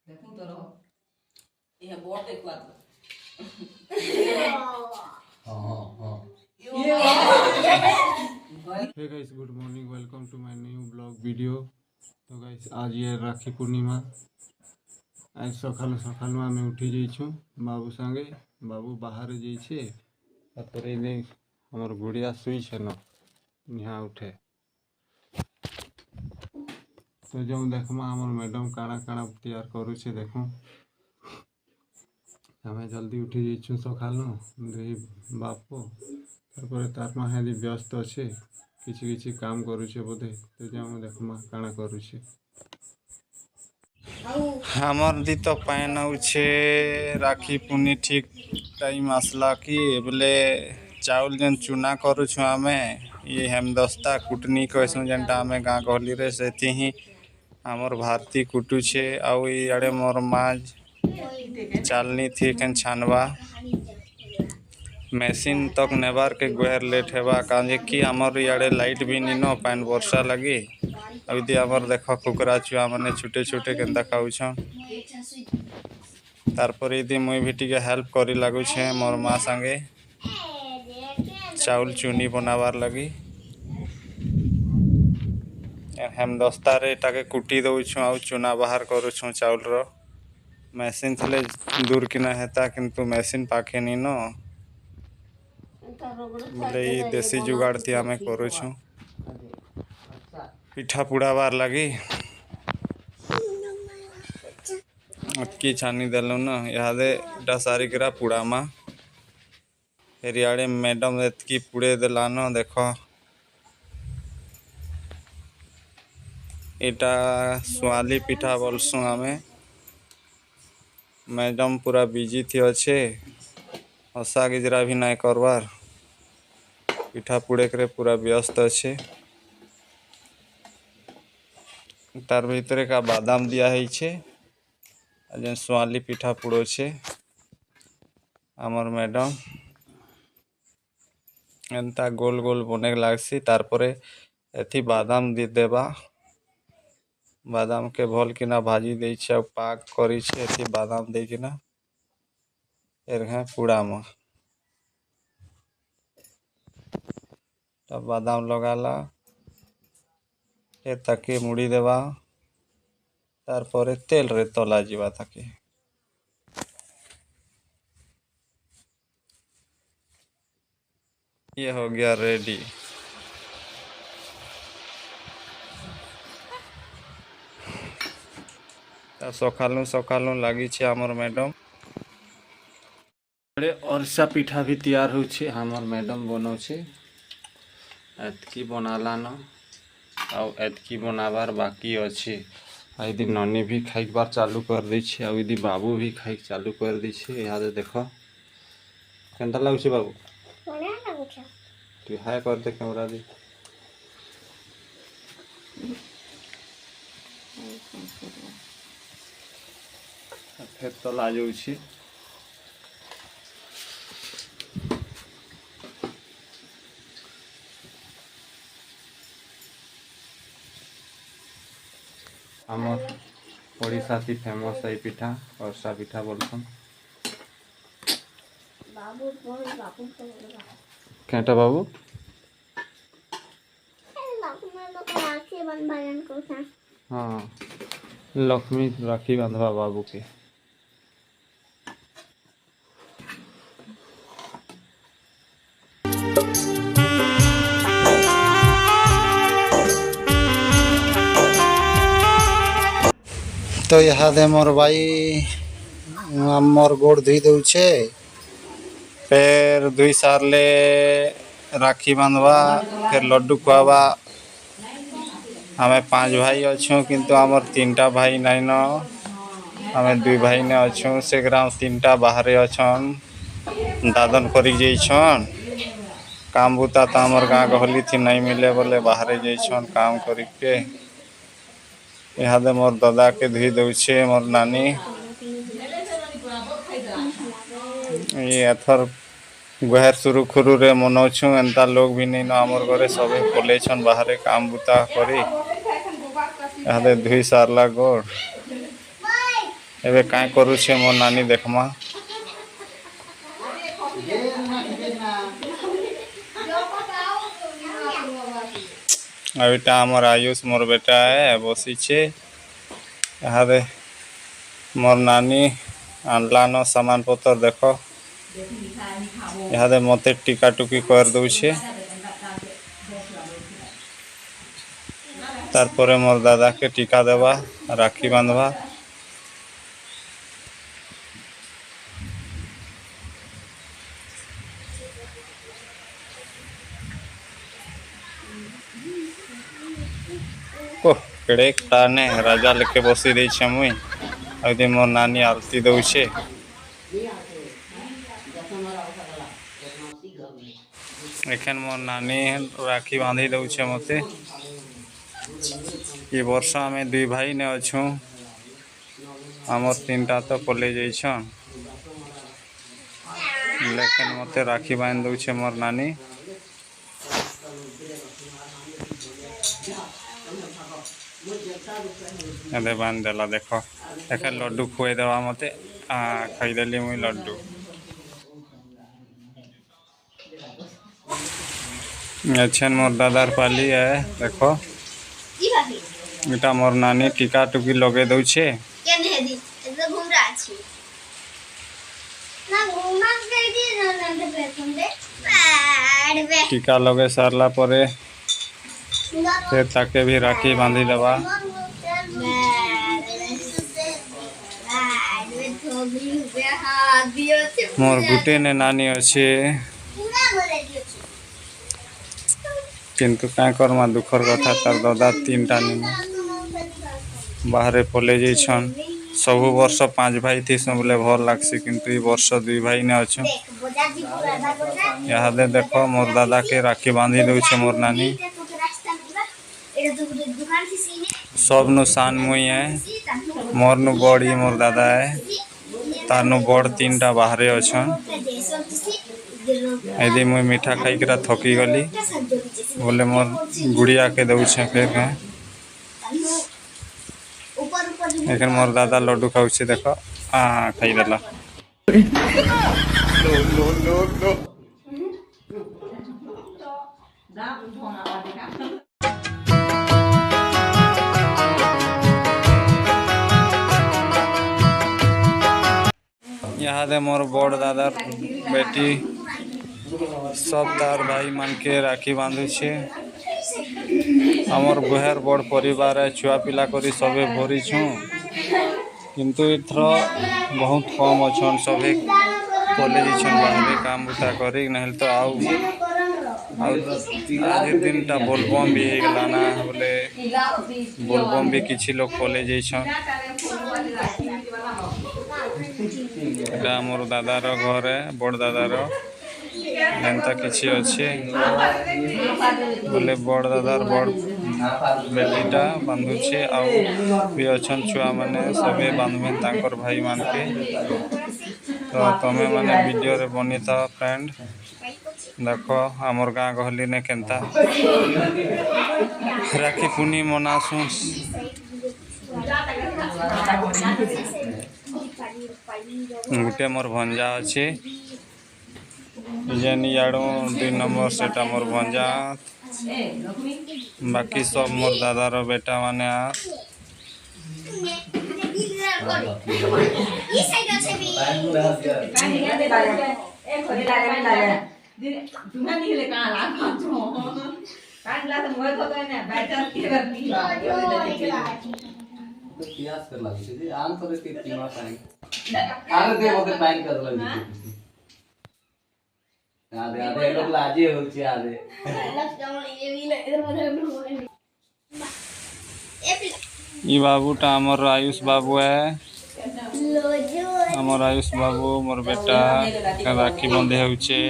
देखूं तो रहो ये बहुत देखवा तो हाँ हाँ। Hey guys, good morning, welcome to my new blog video. तो गाइस आज ये राखी पूर्णिमा। आज सकालू सकालू आम उठी जाइछू बाबू संगे। बाबू बाहर जाइछे तापर हमर गुड़िया शुईछे न निहा उठे। तो जो देखमा हमर मैडम काଣା काଣା तैयार करूछे देखूं। हमें जल्दी उठी जाइछू सकालू दुई बापू तापर तार मां हेदी व्यस्त अच्छे किछि किछि काम करूछे बोधे। तो जाऊँ देखमा काଣା करूछे। हमर दी तो पैन आउछे राखी पुनी ठीक टाइम आसला कि बोले चाउल जन चुना करूछु आमे ये हेमदस्ता कुटनी कहसु जेनटा आमे गाँ गहली रे सेति ही हमर भारती कुटुछे आउ इआड़े मोर माज चालनी थी केन छानवा मेसिन तक नेबार के गुहर लेट हेबा काजे कि हमर इआड़े लाइट भी निनो पैन वर्षा लगी। अभी दी हमर देख कुकरा छुआ माने छोटे छोटे केनता खाउछन। तारपर यदि मुई भी टिके हेल्प करी लागू छे मोर माँ संगे चाउल चुनी बनावार लगी। हेमदस्ता रे टाके कुटी दउछु आउ चुना बाहर करूछु चाउल रो। मेसिन थले दूर किना हेता किंतु मेसिन पाखे नी न बोले देसी जुगाड़ थी आमे करूछु पिठा पुड़ावार लगी। अटकी छानी देलु न इहादे इटा सारी करा पुड़ामा हेरियाड़े मैडम एतकी पुड़े देलान देखो। इटा स्वाली पिठा बोलसु आमे। मैडम पूरा बिजी थी अच्छे हसा गिजरा भी नाय करवार पिठा पुड़े करे पूरा व्यस्त अच्छे। तार भीतरे का बादाम दिया है छे जेन स्वाली पिठा पुड़ो छे हमर मैडम एंता गोल गोल बने लागसी। तारपरे एथी बादाम दी देबा बादाम के भल किना भाजी दे छे पाक करी छे एथी बादाम दे किना एरघा पुड़ा में तब बादाम लगाला फिर ताके मुड़ी देवा तारपरे तेल रे तला जीवा ताके। ये हो गया रेडी। सकालू सकालू लगी छे हमर मैडम अरसा पिठा भी तैयार होछे हमर मैडम बनौछे। एतकी बनाला न आउ एतकी बनाबार बाकी अच्छे। यदि ननी भी खाइक बार चालू कर दी छे आ यदि बाबू भी खाइक चालू कर दी छे। यहाँ देखो केनता लागुछे बाबू बढ़िया लागुछे। तू हाय कर दे कैमरा दी। फिर तो ला जाउछे हमर ओडिशा थी फेमस है पिठा अरसा पिठा बोलसन। बाबू बोल बाबू केटा बाबू बाबू में लोग राखी बंधन को था। हाँ लक्ष्मी राखी बांधवा बाबू के। तो यहाँ दे मोर भाई मोर गोड़ धुई दउछे फिर धुई सारले राखी बांधवा फिर लड्डू खुआवा। हमें 5 भाई अच्छू किंतु आमर 3टा भाई नाई न हमें 2 भाई ने अच्छू से ग्राम 3टा बाहरे अच्छन दादन करी जाइछन काम बुता तो आमर गाँ गहली थी नहीं मिले बोले बाहरे जाइछन काम करी के। यहाँ दे मोर दादा के धुई दउछे मोर नानी। ये एथर गुहर सुरु खुरु रे मनौछु एंता लोग भी नहीं न हमर घरे सबे पलेछन बाहरे काम बुता करी। यहाँ दे धुई सारला गोड़ एबे काय करूछे मोर नानी देखमा एटा हमर आयुष मोर बेटा है बसी छे यहाँ मोर नानी आनलानो सामान पत्र देख यहाँ मते टिका टुकी कर दउछे तारपरे मोर दादा के टीका देवा राखी बांधवा केड़े ताने राजा लेके बसी दे मुई अभी मोर नानी आरती दउछे एखन मोर नानी राखी बांधी दउछे मते ये वर्ष आम दुई भाई ने अच्छू आमर तीनटा तो कॉलेज जाइछन लेकिन मते राखी बांध दउछे मोर नानी अरे बांध देला देख एक लड्डू खुए देवा मते खाईदेली मुई लड्डू अच्छा मोर दादार पाली है देखो बेटा मोर नानी टीका टुकी लगे दउछे टीका लगे सारला परे फिर ताके भी राखी बांधी देवा मोर गुटे ने नानी अच्छे किंतु क्या करमा दुखर कथा तार दादा तीनटा बाहर पले जाइछन सब वर्ष 5 भाई थी बोले भर लागसी किंतु ई वर्ष 2 भाई ने अच्छे यहाँ दे देखो मोर दादा के राखी बांधी दउछे मोर नानी सब नु सान मुई है मोर नु बड़ी मोर दादा है तार नु बड़ 3टा बाहरे अच्छन यदि मुई मीठा खाई करा थकी गली बोले मोर गुड़िया के दउछे फिर है एखन मोर दादा लड्डू खाऊछे देखो खाई देला यहाँ दे मोर बड़ दादार बेटी सब तार भाई मान के राखी बांधु छे हमर गुहर बड़ परिवार है छुआ पिला करी सबे भरी छु किंतु इथर बहुत कम अच्छन सबे कॉलेज छन बाहरे काम बुता करी नहीं तो आज दिन टा बोलबम भी हो गला ना बोले बोलबम भी किछि लोग कॉलेज छन एटा मोर दादार घर है बड़ दादार एंता किछि अच्छे बोले बड़ दादार बड़ बेटीटा बांधुछे आउ भी अच्छन छुआ माने सबे बांधबे तांकर भाई मान के तो तमे माने वीडियो रे बनी था फ्रेंड देखो हमर गाँ गहली ने केनता राखी पुनी मनासु गुटे मोर भंजा अच्छे जेनी याडो 2 नंबर सेटा मोर भंजा बाकी सब मोर दादार बेटा माने आधे आधे लोग लाजी होची आधे ई बाबूटा हमर आयुष बाबू है हमर आयुष बाबू मोर बेटा राखी बंधे होचे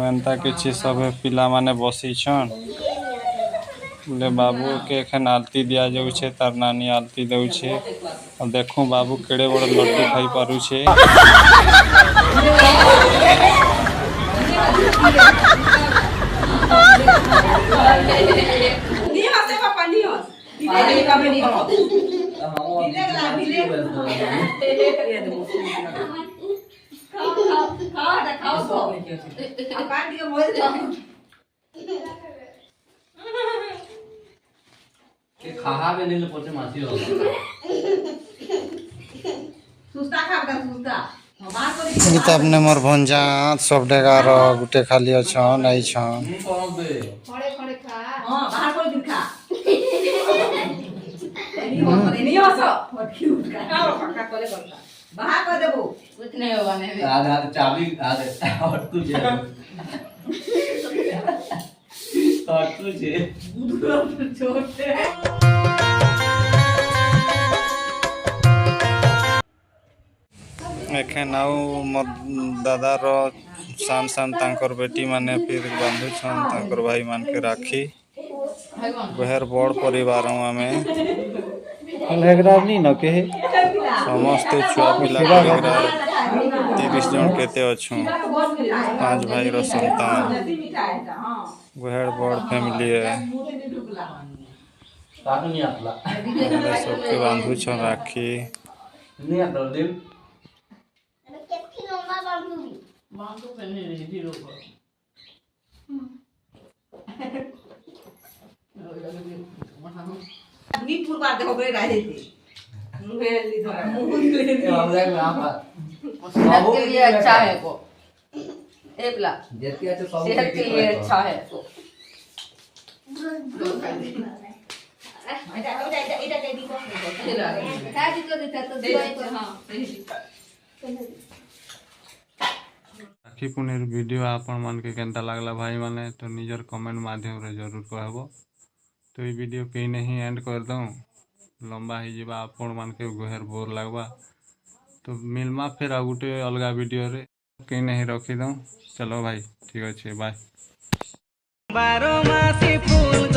एंता किछि सब पिला माने बसी छन बोले बाबू के एखन आरती दिया जाउछे तार नानी आरती दउछे और देखो बाबू केड़े बड़ लड्डू खाई पारुछे ये काम नहीं हो हम ये देखो खाओ सो पानी के मोल के खाहा बे नहीं पचे मासी हो सुस्ता खा कर सुस्ता बात कर गीता अपने मोर भंजा सब डेगार गुटे खाली अछन नहीं छन कौन दे हां बाहर कोई दिन खा नहीं हो सो क्यूट का पक्का कोले करता बाहर कर देबो कुछ नहीं होगा नहीं आधा चाबी आधे और तुझे और तुझे छोटे एखन आउ मोर दादार सान सान तांकर बेटी माने फिर बंधु छन तांकर भाई मान के राखी बहर बड़ परिवार आमे नहीं न के समस्त छुआ पिला 30 जन केते अछु 5 भाई रो संतान बहर बड़ फैमिली है काटू नहीं आतला सबके बंधु छन राखी नहीं आता दिल केतकी लंबा बाबू मांगो पहले रेडी रो नीपुर बात देखो बड़े राजे थे मुंह ले थोड़ा मुंह ले हम देख में आप सेहत के लिए अच्छा है को एपला जेती अच्छा सब सेहत के लिए अच्छा है को राखी पूर्णिर वीडियो आपण मन के केनता लागला भाई माने तो निजर कमेंट माध्यम रे जरूर कहबो तो ये वीडियो कहीं नहीं एंड कर दूँ लंबा ही जीवा आपण मान के गुहर बोर लगवा तो मिलमा फिर आ गुटे अलगा वीडियो रे कहीं नहीं रखी दूँ चलो भाई ठीक अच्छे बाय 12 मासी फूल